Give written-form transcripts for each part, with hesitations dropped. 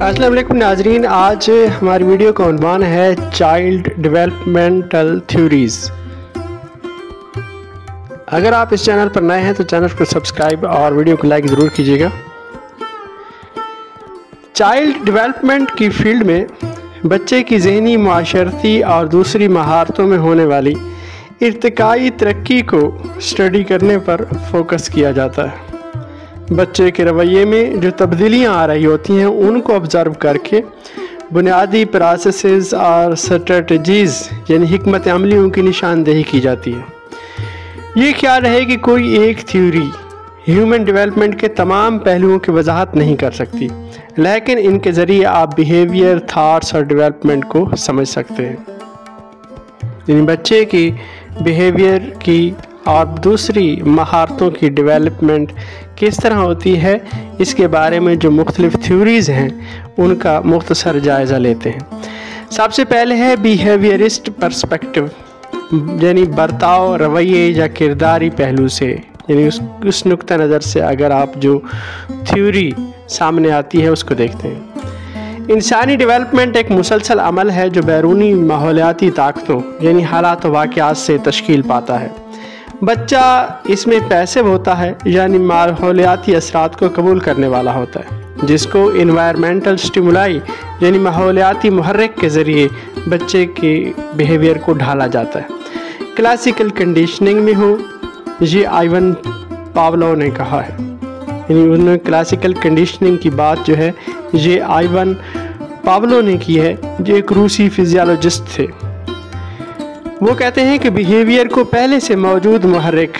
السلام علیکم ناظرین، آج ہماری ویڈیو کا عنوان ہے چائلڈ ڈیولپمنٹل تھیوریز۔ اگر آپ اس چینل پر نئے ہیں تو چینل کو سبسکرائب اور ویڈیو کو لائک ضرور کیجیے گا۔ چائلڈ ڈیولپمنٹ کی فیلڈ میں بچے کی ذہنی، معاشرتی اور دوسری مہارتوں میں ہونے والی ارتقائی ترقی کو اسٹڈی کرنے پر فوکس کیا جاتا ہے۔ بچے کے رویے میں جو تبدیلیاں آ رہی ہوتی ہیں ان کو آبزرو کر کے بنیادی پروسیسز اور اسٹریٹجیز یعنی حکمت عملیوں کی نشاندہی کی جاتی ہے۔ یہ خیال ہے کہ کوئی ایک تھیوری ہیومن ڈیولپمنٹ کے تمام پہلوؤں کی وضاحت نہیں کر سکتی، لیکن ان کے ذریعے آپ بیہیویئر، تھاٹس اور ڈیولپمنٹ کو سمجھ سکتے ہیں۔ یعنی بچے کی بیہیویئر کی اور دوسری مہارتوں کی ڈیولپمنٹ کس طرح ہوتی ہے، اس کے بارے میں جو مختلف تھیوریز ہیں ان کا مختصر جائزہ لیتے ہیں۔ سب سے پہلے ہے بیہیویئرسٹ پرسپیکٹو، یعنی برتاؤ، رویے یا کرداری پہلو سے، یعنی اس نقطہ نظر سے اگر آپ جو تھیوری سامنے آتی ہے اس کو دیکھتے ہیں۔ انسانی ڈیولپمنٹ ایک مسلسل عمل ہے جو بیرونی ماحولیاتی طاقتوں یعنی حالات و واقعات سے تشکیل پاتا ہے۔ بچہ اس میں پیسو ہوتا ہے، یعنی ماحولیاتی اثرات کو قبول کرنے والا ہوتا ہے، جس کو انوائرمنٹل سٹیمولائی یعنی ماحولیاتی محرک کے ذریعے بچے کے بیہیویئر کو ڈھالا جاتا ہے۔ کلاسیکل کنڈیشننگ میں ہو، یہ آئیون پاولو نے کہا ہے، یعنی انہوں نے کلاسیکل کنڈیشننگ کی بات جو ہے یہ آئیون پاولو نے کی ہے، جو ایک روسی فزیالوجسٹ تھے۔ وہ کہتے ہیں کہ بیہیویئر کو پہلے سے موجود محرک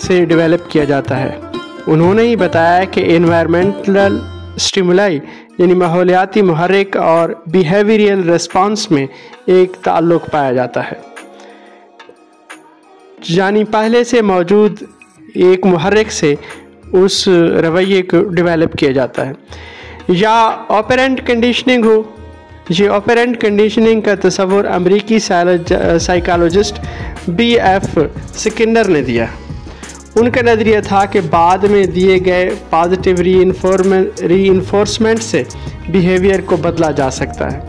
سے ڈیولپ کیا جاتا ہے۔ انہوں نے ہی بتایا کہ انوائرمنٹل سٹیمولائی یعنی ماحولیاتی محرک اور بیہیویئرل ریسپانس میں ایک تعلق پایا جاتا ہے، یعنی پہلے سے موجود ایک محرک سے اس رویے کو ڈیولپ کیا جاتا ہے۔ یا آپرینٹ کنڈیشننگ ہو، یہ آپرینٹ کنڈیشننگ کا تصور امریکی سائیکالوجسٹ بی ایف سکنر نے دیا۔ ان کا نظریہ تھا کہ بعد میں دیے گئے پازیٹیو ری انفورسمنٹ سے بیہیویئر کو بدلا جا سکتا ہے۔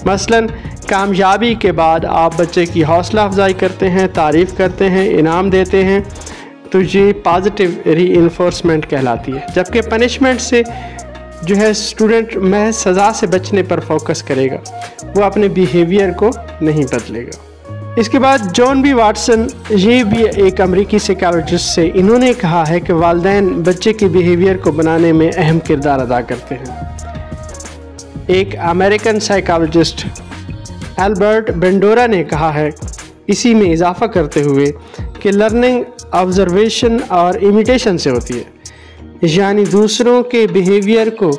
مثلاً کامیابی کے بعد آپ بچے کی حوصلہ افزائی کرتے ہیں، تعریف کرتے ہیں، انعام دیتے ہیں، تو یہ پازیٹیو ری انفورسمنٹ کہلاتی ہے، جبکہ پنشمنٹ سے جو ہے اسٹوڈنٹ محض سزا سے بچنے پر فوکس کرے گا، وہ اپنے بیہیویئر کو نہیں بدلے گا۔ اس کے بعد جان بی واٹسن، یہ بھی ایک امریکی سائیکالوجسٹ سے، انہوں نے کہا ہے کہ والدین بچے کے بیہیویئر کو بنانے میں اہم کردار ادا کرتے ہیں۔ ایک امریکن سائیکالوجسٹ البرٹ بینڈورا نے کہا ہے، اسی میں اضافہ کرتے ہوئے، کہ لرننگ آبزرویشن اور امیٹیشن سے ہوتی ہے، یعنی دوسروں کے بیہیویئر کو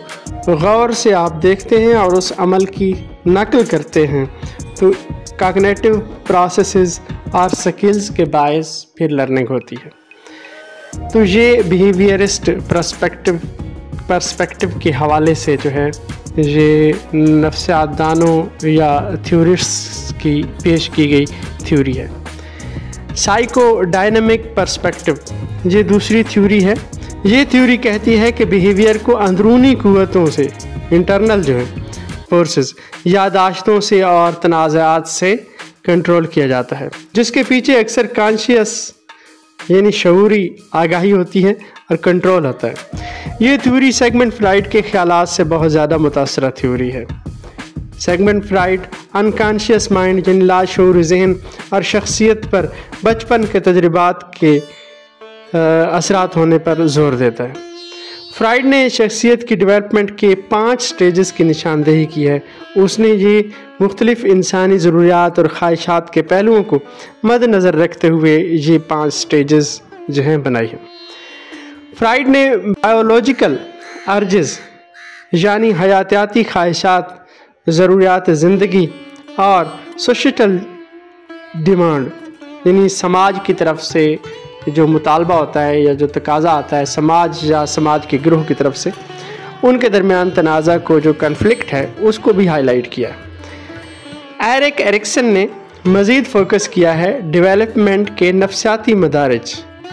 غور سے آپ دیکھتے ہیں اور اس عمل کی نقل کرتے ہیں تو کاگنیٹو پروسیسز اور سکلز کے باعث پھر لرننگ ہوتی ہے۔ تو یہ بیہیویئرسٹ پرسپیکٹو کے حوالے سے جو ہے یہ نفسیات دانوں یا تھیورسٹ کی پیش کی گئی تھیوری ہے۔ سائیکو ڈائنامک پرسپیکٹو، یہ دوسری تھیوری ہے۔ یہ تھیوری کہتی ہے کہ بیہیویئر کو اندرونی قوتوں سے، انٹرنل جو ہے فورسز، یادداشتوں سے اور تنازعات سے کنٹرول کیا جاتا ہے، جس کے پیچھے اکثر کانشیس یعنی شعوری آگاہی ہوتی ہے اور کنٹرول ہوتا ہے۔ یہ تھیوری سیگمنٹ فرائڈ کے خیالات سے بہت زیادہ متاثرہ تھیوری ہے۔ سیگمنٹ فرائڈ انکانشیس مائنڈ یعنی لاشعور ذہن اور شخصیت پر بچپن کے تجربات کے اثرات ہونے پر زور دیتا ہے۔ فرائڈ نے شخصیت کی ڈیولپمنٹ کے 5 سٹیجز کی نشاندہی کی ہے۔ اس نے یہ مختلف انسانی ضروریات اور خواہشات کے پہلوؤں کو مد نظر رکھتے ہوئے یہ 5 سٹیجز جو ہیں بنائی ہیں۔ فرائڈ نے بایولوجیکل ارجز یعنی حیاتیاتی خواہشات، ضروریات زندگی اور سوشیٹل ڈیمانڈ یعنی سماج کی طرف سے جو مطالبہ ہوتا ہے یا جو تقاضا آتا ہے سماج یا سماج کے گروہ کی طرف سے، ان کے درمیان تنازع کو، جو کنفلکٹ ہے، اس کو بھی ہائی لائٹ کیا ہے۔ ایرکسن نے مزید فوکس کیا ہے ڈیولپمنٹ کے نفسیاتی مدارج